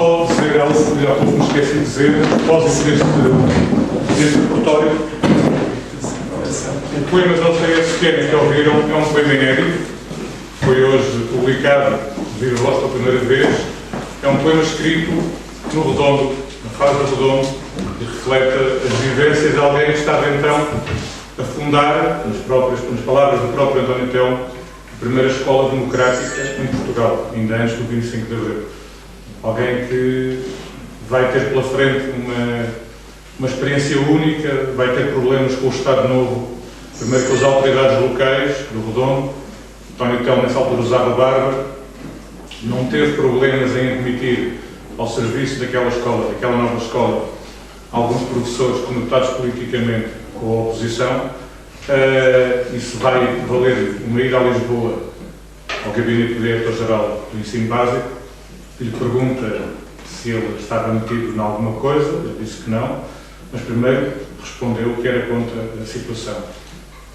só dizer, Alice, melhor que eu me esqueci de dizer, após deste repertório, o poema de Alceia Pequena que ouviram é um poema inédito, foi hoje publicado, devido a voz pela primeira vez. É um poema escrito no Redondo, na fase do Redondo, e reflete as vivências de alguém que estava então a fundar, nas palavras do próprio António Telmo, a primeira escola democrática em Portugal, ainda antes do 25 de Abril. Alguém que vai ter pela frente uma experiência única, vai ter problemas com o Estado Novo, primeiro com as autoridades locais do Redondo. António Telmo, nessa altura, usava barba, não teve problemas em admitir ao serviço daquela escola, daquela nova escola, alguns professores conotados politicamente com a oposição. Isso vai valer uma ida a Lisboa ao gabinete do diretor-geral do ensino básico, que lhe pergunta se ele estava metido em alguma coisa. Ele disse que não, mas primeiro respondeu que era contra a situação.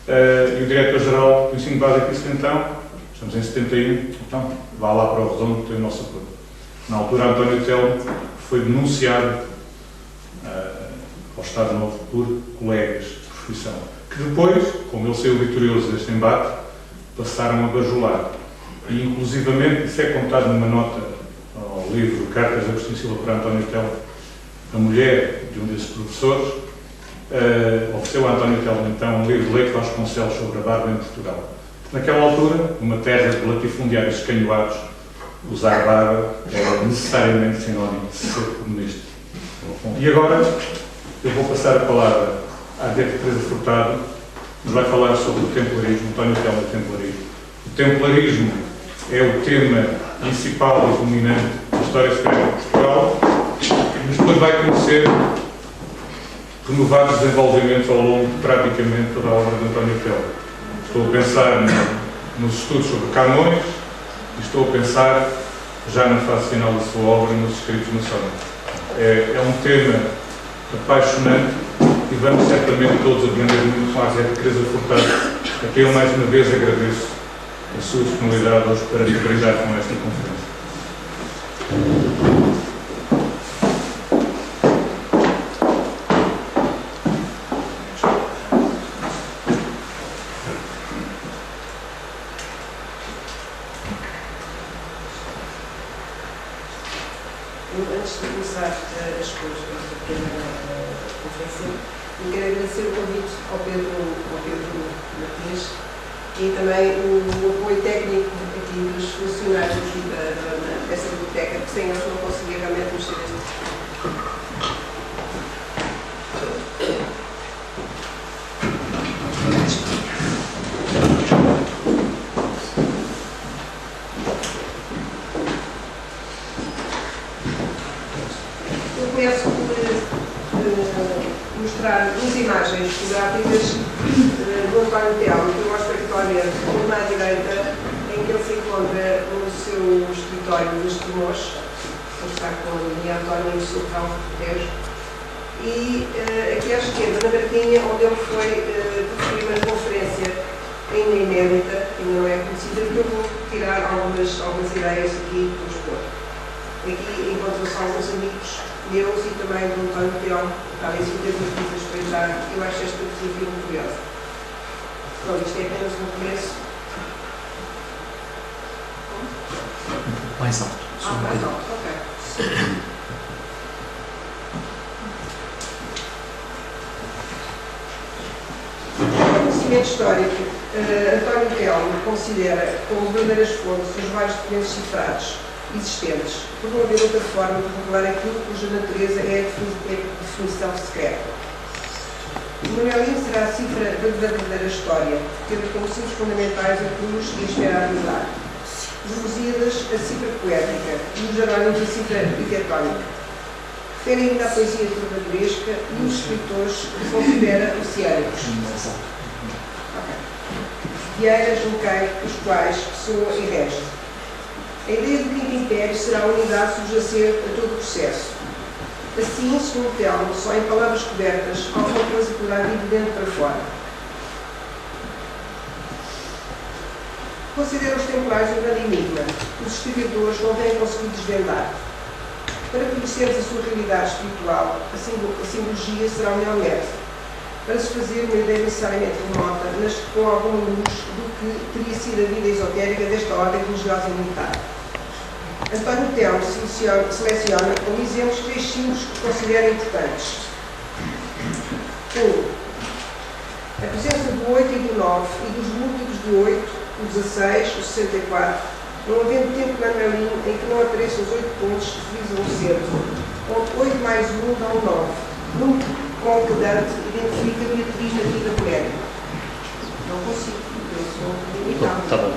E o diretor-geral do ensino básico disse: então, estamos em 71, então vá lá para o Redondo, tem o nosso apoio. Na altura, António Telmo foi denunciado ao Estado Novo por colegas de profissão, que depois, como ele saiu vitorioso deste embate, passaram a bajular. E, inclusivamente, isso é contado numa nota ao livro Cartas de Agostinho Silva para António Telmo, a mulher de um desses professores ofereceu a António Telmo, então, um livro de Leite Vasconcelos sobre a barba em Portugal. Naquela altura, numa terra de latifundiários escanhoados, usar barba era necessariamente sinónimo de ser comunista. E agora, eu vou passar a palavra à Débora Teresa Furtado, que nos vai falar sobre o templarismo. António Telmo é templarismo. O templarismo é o tema principal e dominante da história secreta de Portugal, mas depois vai conhecer renovados desenvolvimentos ao longo de praticamente toda a obra de António Telmo. Estou a pensar nos estudos sobre Camões e estou a pensar já na fase final da sua obra, nos escritos no Sócrates. É um tema apaixonante e vamos certamente todos aprender muito mais. É de Teresa Furtado, a quem eu mais uma vez agradeço a sua disponibilidade hoje para brindar com esta conferência. Antes de começar as coisas desta pequena conferência, eu quero agradecer o convite ao Pedro Martins e também o apoio técnico aqui dos funcionários aqui desta biblioteca, que sem eles não conseguia realmente mexer neste. Eu começo por mostrar duas imagens fotográficas do António Telmo, que eu mostro habitualmente, uma à direita, em que ele se encontra no seu escritório dos Tremores, onde está com a minha Antónia e o seu cão Tejo, e aqui à esquerda, na Bertinha, onde ele foi proferir uma conferência ainda inédita, ainda não é conhecida, que eu vou tirar algumas ideias aqui para expor. Aqui encontram-se alguns amigos meus e também do António Telmo, talvez eu tenha umas coisas para entrar. Eu acho esta fotografia muito curiosa. Pronto, isto é apenas um começo. Mais alto. Mais alto, ok. O conhecimento histórico, António Telmo considera como verdadeiras fontes os vários documentos cifrados existentes, por não haver outra forma de revelar aquilo cuja natureza é a definição secreta. O Manuelino será a cifra da verdadeira história, tendo como símbolos fundamentais a cruz e a esfera angular. Os Lusíadas, a cifra poética, e os Jerónimos, a cifra arquitetónica. Refere ainda a poesia trovadoresca e os escritores que considera oceânicos. Vieiras, locais, os quais Pessoa e Resto. A ideia do Quinto Império será a unidade subjacente a todo o processo. Assim, segundo Telmo, só em palavras cobertas alguma coisa poderá vir de dentro para fora. Considera os templários um grande enigma que os historiadores não têm conseguido desvendar. Para conhecermos a sua realidade espiritual, a simbologia será o melhor método para se fazer uma ideia necessariamente remota, mas com alguma luz do que teria sido a vida esotérica desta ordem religiosa e militar. António Telmo seleciona como exemplos 3 símbolos que considera importantes. 1. A presença do 8 e do 9 e dos múltiplos de 8, o 16, o 64, não havendo tempo manuelinho em que não apareçam os 8 pontos que visam o centro, onde 8 mais 1 dá um 9. Número com que Dante identifica Beatriz na vida poética. Não consigo, eu sou limitado. Está bom.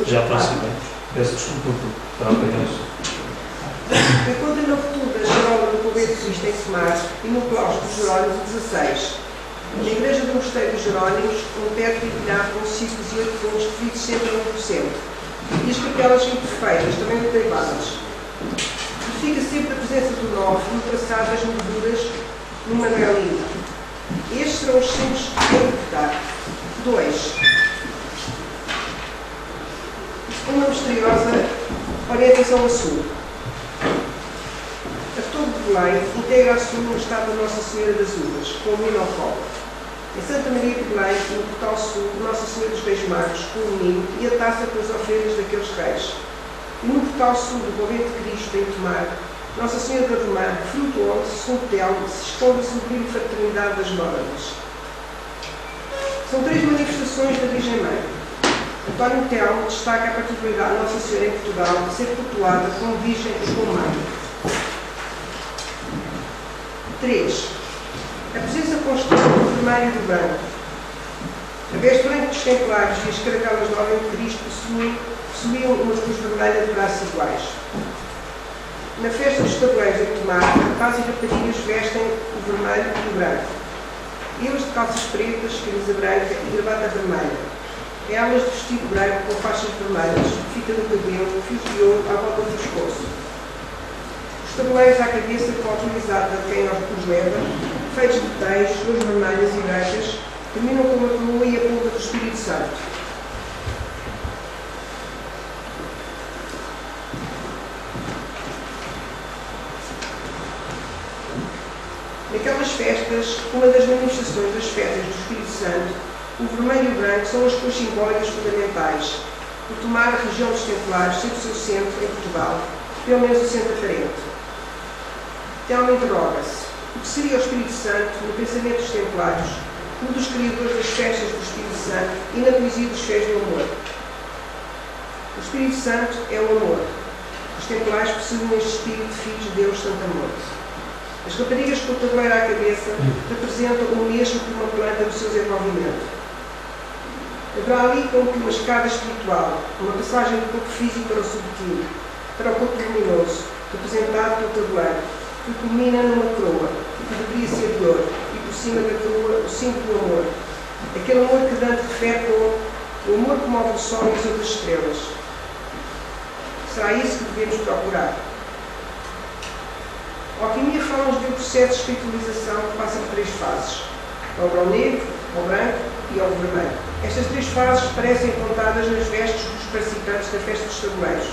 Já aproximamos. Peço desculpa por estar a apanhar isso. Encontra na rotunda Jerónimo do Convento de Cristo em Semar e no claustro de Jerónimo 16. Na igreja do Mosteiro dos Jerónimos, um teto inclinado com círculos e 8 pontos divididos sempre a 1%. E as capelas imperfeitas, também motivadas. Verifica sempre a presença do 9 no traçado das molduras no manuelinho. Estes serão os símbolos que vou interpretar. 2. Uma misteriosa orientação a sul. A Torre de Belém integra a sul no estado da Nossa Senhora das Uvas, com o menino ao colo. Em Santa Maria de Belém, no portal sul, Nossa Senhora dos Reis Magos, com o menino e a taça com as oferendas daqueles reis. E no portal sul do Convento de Cristo, em Tomar, Nossa Senhora da Romã, fruto onde, segundo Telmo, se esconde a sublime fraternidade das nórdicas. São 3 manifestações da Virgem Mãe. António Telmo destaca a particularidade de Nossa Senhora em Portugal de ser populada como Virgem e como Mãe. 3. A presença constante do vermelho e do branco. A veste branca dos templários e as caravelas do Homem de Cristo possuíam uma luz vermelha de braços iguais. Na festa dos tabuleiros em Tomar, rapazes e raparigas vestem o vermelho e o branco. Eles de calças pretas, camisa branca e gravata vermelha. Elas de vestido branco com faixas vermelhas, fita no cabelo, fios de ouro à volta do pescoço. Os tabuleiros à cabeça com a autorizada de quem os leva, feitos de teias, flores vermelhas e brancas, terminam com uma coroa e a pomba do Espírito Santo. Naquelas festas, uma das manifestações das festas do Espírito Santo, o vermelho e o branco são as cores simbólicas fundamentais, por tomar a região dos Templários ser o seu centro em Portugal, pelo menos o centro aparente. Telmo interroga-se: o que seria o Espírito Santo no pensamento dos Templários, um dos criadores das festas do Espírito Santo e na poesia dos fiéis do amor? O Espírito Santo é o amor. Os Templários possuem este espírito de filhos de Deus Santo Amor. As raparigas com o tabuleiro à cabeça representam o mesmo que uma planta no seu desenvolvimento. Haverá ali como que uma escada espiritual, uma passagem do corpo físico para o subtil, para o corpo luminoso, representado pelo tabuleiro, que culmina numa coroa, que deveria ser de ouro, e por cima da coroa o símbolo do amor. Aquele amor que Dante refere como o amor que move o sol e as outras estrelas. Será isso que devemos procurar. A alquimia fala-nos de um processo de espiritualização que passa por 3 fases: ao grão negro, ao branco e ao vermelho. Estas 3 fases parecem contadas nas vestes dos participantes da festa dos tabuleiros.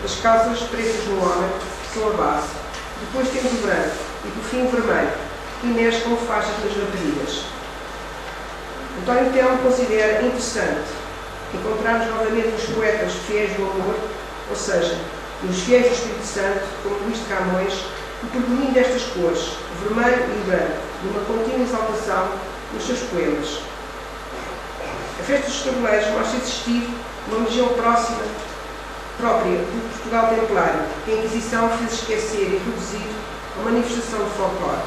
As calças pretas no homem são a base. Depois temos o branco e, por fim, o vermelho, que mexe com faixas nas raparigas. António Telmo considera interessante encontrarmos novamente nos poetas fiéis do amor, ou seja, nos fiéis do Espírito Santo, como Luís de Camões, o predomínio destas cores, o vermelho e o branco, numa contínua exaltação nos seus poemas. A festa dos tabuleiros mostra existir uma região própria do Portugal templário, que a Inquisição fez esquecer e reduzir a manifestação de folclore.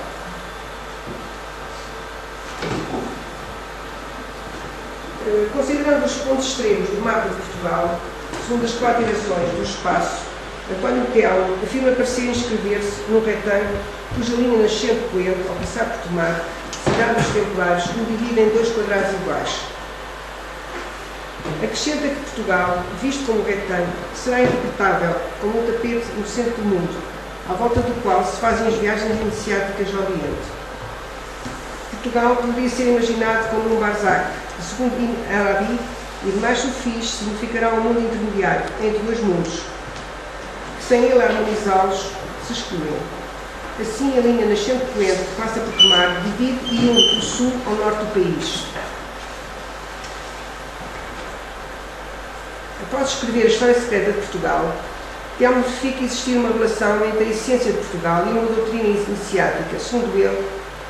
Considerando os pontos extremos do mapa de Portugal, segundo as 4 direções do espaço, António Telmo afirma parecer inscrever-se num retângulo cuja linha nascente poente, ao passar por Tomar, cidade dos Templários, o divide em 2 quadrados iguais. Acrescenta que Portugal, visto como retângulo, será interpretável como um tapete no centro do mundo, à volta do qual se fazem as viagens iniciáticas ao Oriente. Portugal poderia ser imaginado como um Barzac, que, segundo Ibn Arabi e demais sufis, significará um mundo intermediário entre 2 mundos, que, sem ele harmonizá-los, se excluem. Assim, a linha nascente-poente que passa por Tomar divide e une o sul ao norte do país. Após escrever a história secreta de Portugal, Telmo verifica existir uma relação entre a essência de Portugal e uma doutrina iniciática, segundo ele,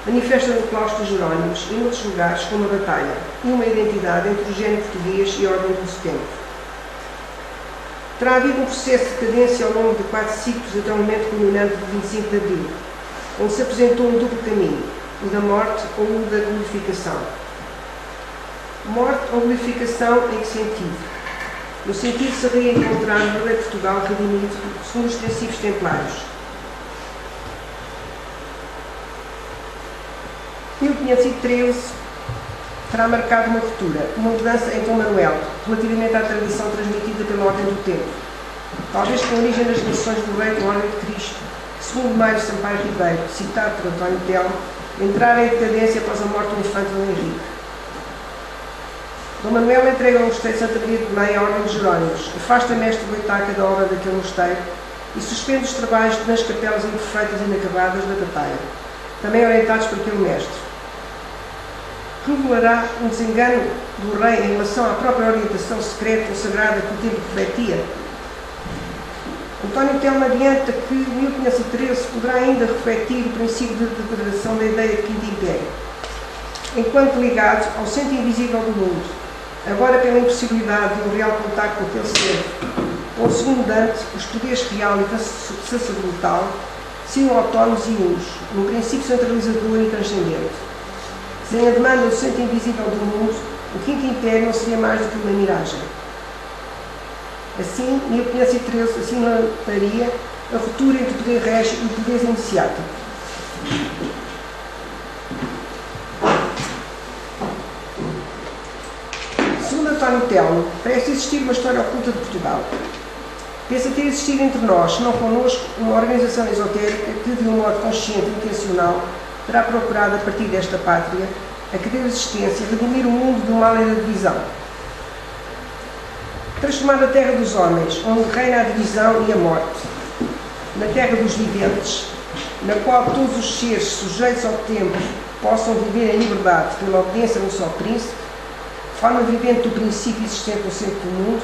manifesta no claustro dos Jerónimos e noutros lugares como a batalha, e uma identidade entre o gênio português e a ordem do seu tempo. Terá havido um processo de decadência ao longo de 4 ciclos até o momento culminante de 25 de Abril, onde se apresentou um duplo caminho, o da morte ou o da glorificação. Morte ou glorificação em que sentido? No sentido de se reencontrar o rei de Portugal redimido segundo os princípios templários. 1513 terá marcado uma ruptura, uma mudança em Dom Manuel, relativamente à tradição transmitida pela Ordem do Tempo. Talvez com origem nas relações do rei com a Ordem de Cristo, que, segundo Mário Sampaio Ribeiro, citado por António Telmo, entrara em decadência após a morte do infante Dom Henrique. Dom Manuel entrega ao mosteiro de Santa Maria de Belém a Ordem dos Jerónimos, afasta mestre Boitaca da obra daquele mosteiro e suspende os trabalhos nas capelas imperfeitas e inacabadas da batalha, também orientados por aquele mestre. Revelará um desengano do rei em relação à própria orientação secreta ou sagrada que o tempo refletia. António Telmo adianta que 1513 poderá ainda refletir o princípio de degradação da ideia de Quinto Império, enquanto ligado ao centro invisível do mundo, agora pela impossibilidade de um real contacto com aquele ser, ou segundo Dante, os poderes real e sacerdotal seriam autónomos e unos, num princípio centralizador e transcendente. Sem a demanda do centro invisível do mundo, o Quinto Império não seria mais do que uma miragem. Assim, 1513 assinalaria a ruptura entre o poder régio e o poder iniciático. Segundo António Telmo, parece existir uma história oculta de Portugal. Pensa ter existido entre nós, se não connosco, uma organização esotérica que, de um modo consciente e intencional, terá procurado, a partir desta pátria, a que deu existência, redimir o mundo do mal e da divisão. Transformar a terra dos homens, onde reina a divisão e a morte, na terra dos viventes, na qual todos os seres sujeitos ao tempo possam viver em liberdade pela obediência a um só príncipe, forma vivente do princípio existente no centro do mundo,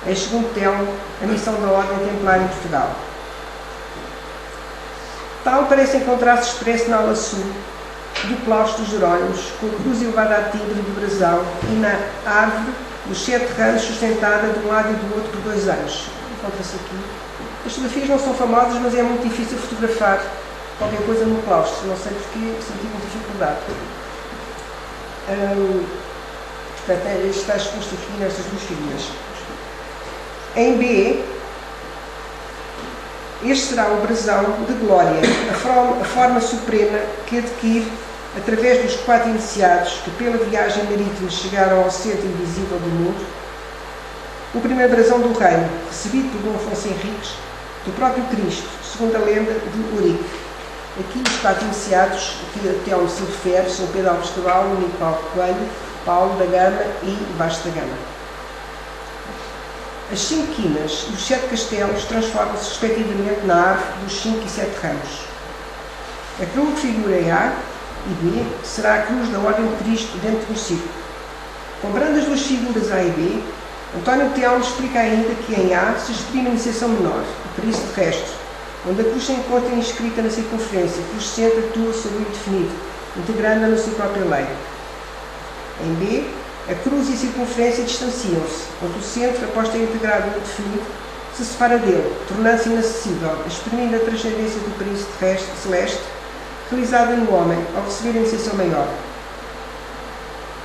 é, segundo Telmo, a missão da Ordem Templária em Portugal. Tal parece encontrar-se expresso na ala sul do claustro dos Jerónimos, com a cruz elevada à tigre do brasão e na árvore dos 7 ramos sustentada de um lado e do outro por 2 anjos. Encontra-se aqui. As fotografias não são famosas, mas é muito difícil fotografar qualquer coisa no claustro. Não sei porque senti com dificuldade. Portanto, este está exposto aqui nestas 2 figuras. Em B, este será o brasão de glória, a forma suprema que adquire através dos 4 iniciados que pela viagem marítima chegaram ao centro invisível do mundo, o primeiro brasão do reino, recebido por Dom Afonso Henriques, do próprio Cristo, segundo a lenda de Urique. Aqui os 4 iniciados que até onde se refere são Pedro Alves Cabral, Domingos Paulo Coelho, Paulo da Gama e Vasco da Gama. As 5 quinas e os 7 castelos transformam-se respectivamente na árvore dos 5 e 7 ramos. A cruz que figura em A e B será a cruz da Ordem de Cristo dentro do círculo. Comparando as 2 figuras A e B, António Telmo explica ainda que em A se exprime a iniciação menor, o Cristo terrestre, onde a cruz se encontra inscrita na circunferência, cujo centro atua sobre o indefinido, integrando-a na sua própria lei. Em B, a cruz e a circunferência distanciam-se, enquanto o centro, após ter integrado o indefinido, se separa dele, tornando-se inacessível, exprimindo a transcendência do príncipe terrestre celeste, realizada no homem, ao receber a iniciação maior.